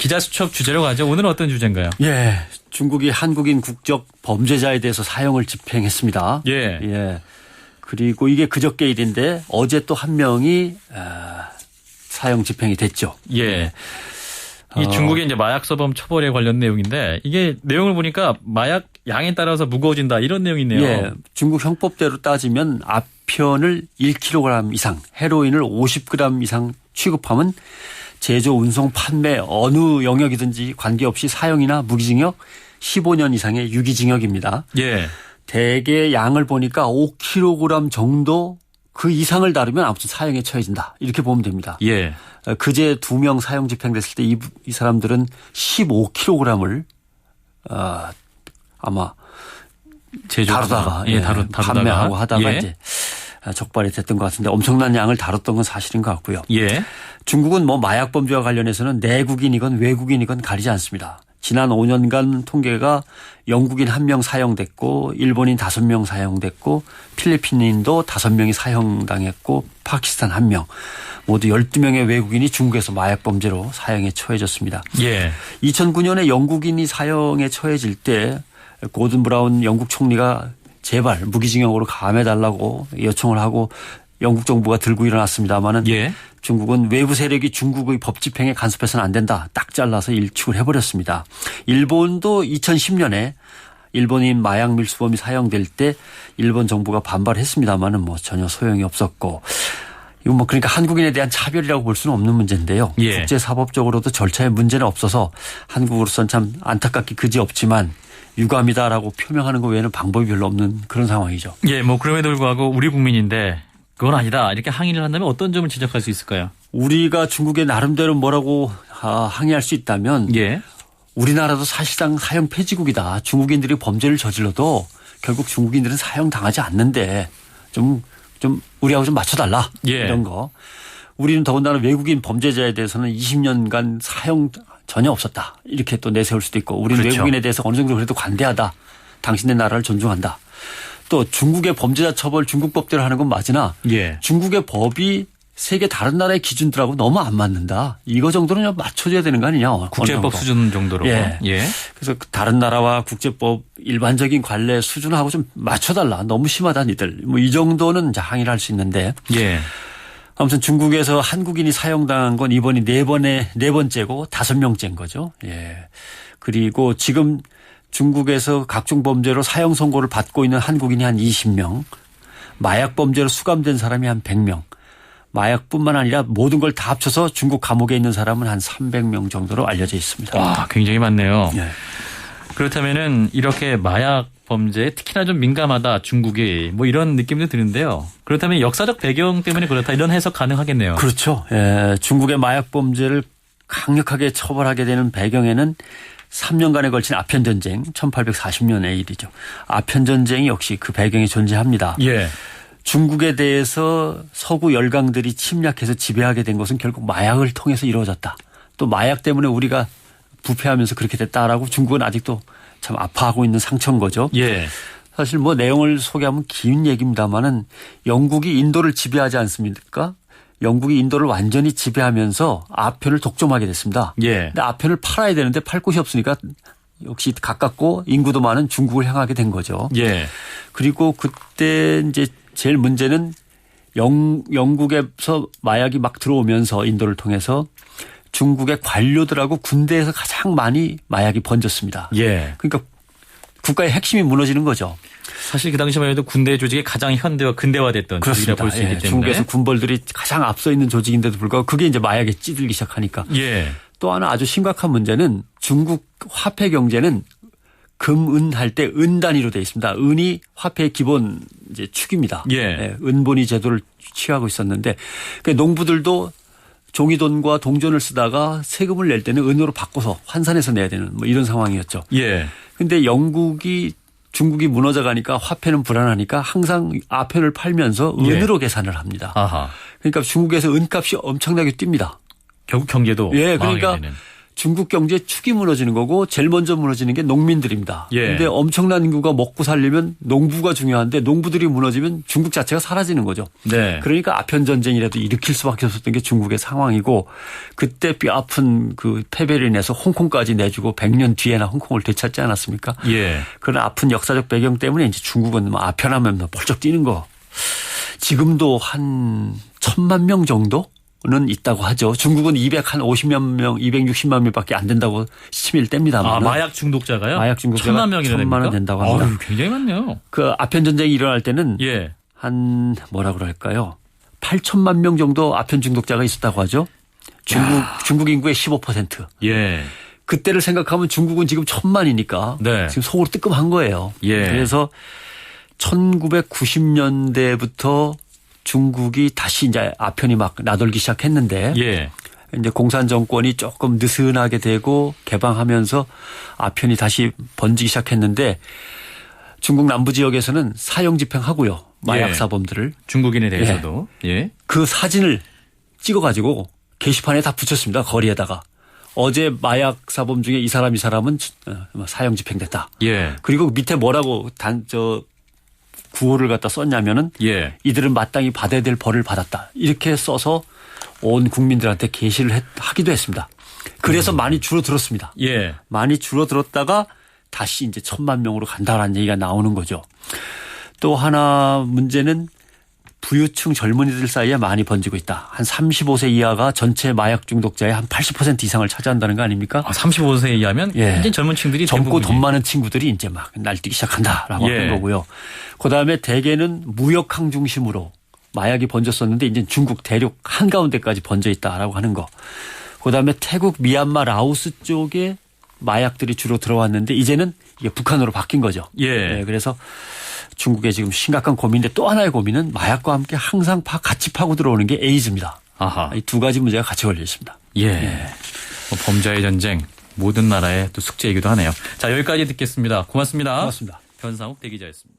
기자 수첩 주제로 가죠. 오늘은 어떤 주제인가요? 예, 중국이 한국인 국적 범죄자에 대해서 사형을 집행했습니다. 예. 그리고 이게 그저께 일인데 어제 또 한 명이 사형 집행이 됐죠. 예. 이 중국의 이제 마약 서범 처벌에 관련 내용인데 이게 내용을 보니까 마약 양에 따라서 무거워진다 이런 내용이네요. 예. 중국 형법대로 따지면 아편을 1kg 이상, 헤로인을 50g 이상 취급하면 제조, 운송, 판매 어느 영역이든지 관계없이 사형이나 무기징역 15년 이상의 유기징역입니다. 예. 대개 양을 보니까 5kg 정도 그 이상을 다루면 아무튼 사형에 처해진다. 이렇게 보면 됩니다. 예. 그제 2명 사형 집행됐을 때 이 사람들은 15kg을 아마 다루다가 판매하고 하다가 이제 적발이 됐던 것 같은데 엄청난 양을 다뤘던 건 사실인 것 같고요. 예. 중국은 뭐 마약 범죄와 관련해서는 내국인이건 외국인이건 가리지 않습니다. 지난 5년간 통계가 영국인 1명 사형됐고 일본인 5명 사형됐고 필리핀인도 5명이 사형당했고 파키스탄 1명 모두 12명의 외국인이 중국에서 마약 범죄로 사형에 처해졌습니다. 예. 2009년에 영국인이 사형에 처해질 때 고든 브라운 영국 총리가 제발 무기징역으로 감해달라고 요청을 하고 영국 정부가 들고 일어났습니다마는 예. 중국은 외부 세력이 중국의 법 집행에 간섭해서는 안 된다. 딱 잘라서 일축을 해버렸습니다. 일본도 2010년에 일본인 마약 밀수범이 사형될 때 일본 정부가 반발했습니다마는 뭐 전혀 소용이 없었고 이건 뭐 그러니까 한국인에 대한 차별이라고 볼 수는 없는 문제인데요. 예. 국제사법적으로도 절차에 문제는 없어서 한국으로서는 참 안타깝기 그지없지만 유감이다라고 표명하는 것 외에는 방법이 별로 없는 그런 상황이죠. 예, 뭐 그럼에도 불구하고 우리 국민인데 그건 아니다. 이렇게 항의를 한다면 어떤 점을 지적할 수 있을까요? 우리가 중국에 나름대로 뭐라고 항의할 수 있다면 예. 우리나라도 사실상 사형 폐지국이다. 중국인들이 범죄를 저질러도 결국 중국인들은 사형 당하지 않는데 좀 우리하고 좀 맞춰달라. 예. 이런 거. 우리는 더군다나 외국인 범죄자에 대해서는 20년간 사형 전혀 없었다. 이렇게 또 내세울 수도 있고 우리는 그렇죠. 외국인에 대해서 어느 정도 그래도 관대하다. 당신네 나라를 존중한다. 또 중국의 범죄자 처벌 중국 법대로 하는 건 맞으나 예. 중국의 법이 세계 다른 나라의 기준들하고 너무 안 맞는다. 이거 정도는 맞춰줘야 되는 거 아니냐. 국제법 수준 정도로. 예. 그래서 다른 나라와 국제법 일반적인 관례 수준하고 좀 맞춰달라. 너무 심하다 니들. 뭐 이 정도는 항의를 할 수 있는데. 예. 아무튼 중국에서 한국인이 사형당한 건 이번이 네 번째고 5명째인 거죠. 예. 그리고 지금 중국에서 각종 범죄로 사형 선고를 받고 있는 한국인이 한 20명, 마약 범죄로 수감된 사람이 한 100명, 마약뿐만 아니라 모든 걸 다 합쳐서 중국 감옥에 있는 사람은 한 300명 정도로 알려져 있습니다. 와, 굉장히 많네요. 예. 그렇다면은 이렇게 마약 범죄에 특히나 좀 민감하다 중국이 뭐 이런 느낌도 드는데요. 그렇다면 역사적 배경 때문에 그렇다 이런 해석 가능하겠네요. 그렇죠. 예. 중국의 마약 범죄를 강력하게 처벌하게 되는 배경에는 3년간에 걸친 아편전쟁 1840년의 일이죠. 아편전쟁이 역시 그 배경에 존재합니다. 예. 중국에 대해서 서구 열강들이 침략해서 지배하게 된 것은 결국 마약을 통해서 이루어졌다. 또 마약 때문에 우리가 부패하면서 그렇게 됐다라고 중국은 아직도 참 아파하고 있는 상처인 거죠. 예. 사실 뭐 내용을 소개하면 긴 얘기입니다마는 영국이 인도를 지배하지 않습니까? 영국이 인도를 완전히 지배하면서 아편을 독점하게 됐습니다. 예. 근데 아편을 팔아야 되는데 팔 곳이 없으니까 역시 가깝고 인구도 많은 중국을 향하게 된 거죠. 예. 그리고 그때 이제 제일 문제는 영국에서 마약이 막 들어오면서 인도를 통해서 중국의 관료들하고 군대에서 가장 많이 마약이 번졌습니다. 예. 그러니까 국가의 핵심이 무너지는 거죠. 사실 그 당시만 해도 군대 조직이 가장 현대화 근대화됐던 조직이라 볼 수 있기 때문에. 중국에서 군벌들이 가장 앞서 있는 조직인데도 불구하고 그게 이제 마약에 찌들기 시작하니까. 예. 또 하나 아주 심각한 문제는 중국 화폐 경제는 금, 은 할 때 은 단위로 되어 있습니다. 은이 화폐의 기본 이제 축입니다. 예. 은본위 제도를 취하고 있었는데 농부들도 종이돈과 동전을 쓰다가 세금을 낼 때는 은으로 바꿔서 환산해서 내야 되는 뭐 이런 상황이었죠. 예. 근데 중국이 무너져 가니까 화폐는 불안하니까 항상 아편을 팔면서 은으로 계산을 합니다. 아하. 그러니까 중국에서 은값이 엄청나게 뜁니다. 결국 경제도 예, 그러니까 되는. 중국 경제의 축이 무너지는 거고 제일 먼저 무너지는 게 농민들입니다. 그런데 예. 엄청난 인구가 먹고 살려면 농부가 중요한데 농부들이 무너지면 중국 자체가 사라지는 거죠. 네. 그러니까 아편 전쟁이라도 일으킬 수밖에 없었던 게 중국의 상황이고 그때 뼈아픈 그 패배를 인해서 홍콩까지 내주고 100년 뒤에나 홍콩을 되찾지 않았습니까? 예. 그런 아픈 역사적 배경 때문에 이제 중국은 뭐 아편하면 뭐 벌쩍 뛰는 거. 지금도 한 1,000만 명 정도는 있다고 하죠. 중국은 250만 명, 260만 명밖에 안 된다고 시침일 뗍니다만. 아, 마약 중독자가요? 마약 중독자가 1,000만 명이나 1,000만 원 된다고 합니다. 어휴, 굉장히 많네요. 그 아편 전쟁이 일어날 때는 예. 한 뭐라 그럴까요? 8천만 명 정도 아편 중독자가 있었다고 하죠. 중국 인구의 15%. 예. 그때를 생각하면 중국은 지금 1,000만이니까 네. 지금 속으로 뜨끔한 거예요. 예. 그래서 1990년대부터 중국이 다시 이제 아편이 막 나돌기 시작했는데 예. 이제 공산 정권이 조금 느슨하게 되고 개방하면서 아편이 다시 번지기 시작했는데 중국 남부 지역에서는 사형 집행하고요. 마약 예. 사범들을. 중국인에 대해서도. 예. 그 사진을 찍어가지고 게시판에 다 붙였습니다. 거리에다가. 어제 마약 사범 중에 이 사람은 사형 집행됐다. 예. 그리고 밑에 뭐라고 구호를 갖다 썼냐면은 예. 이들은 마땅히 받아야 될 벌을 받았다. 이렇게 써서 온 국민들한테 게시를 하기도 했습니다. 그래서 많이 줄어들었습니다. 예. 많이 줄어들었다가 다시 이제 1,000만 명으로 간다라는 얘기가 나오는 거죠. 또 하나 문제는 부유층 젊은이들 사이에 많이 번지고 있다. 한 35세 이하가 전체 마약 중독자의 한 80% 이상을 차지한다는 거 아닙니까? 아, 35세 이하면 예. 이제 젊은 친구들이 젊고 대부분이지. 돈 많은 친구들이 이제 막 날뛰기 시작한다라고 예. 하는 거고요. 그다음에 대개는 무역항 중심으로 마약이 번졌었는데 이제 중국 대륙 한가운데까지 번져 있다라고 하는 거. 그다음에 태국, 미얀마, 라오스 쪽에 마약들이 주로 들어왔는데 이제는 이게 북한으로 바뀐 거죠. 예. 네, 그래서 중국의 지금 심각한 고민인데 또 하나의 고민은 마약과 함께 항상 같이 파고 들어오는 게 에이즈입니다. 아하. 이 두 가지 문제가 같이 걸려 있습니다. 예. 뭐 범죄의 전쟁, 모든 나라의 또 숙제이기도 하네요. 자, 여기까지 듣겠습니다. 고맙습니다. 고맙습니다. 변상욱 대기자였습니다.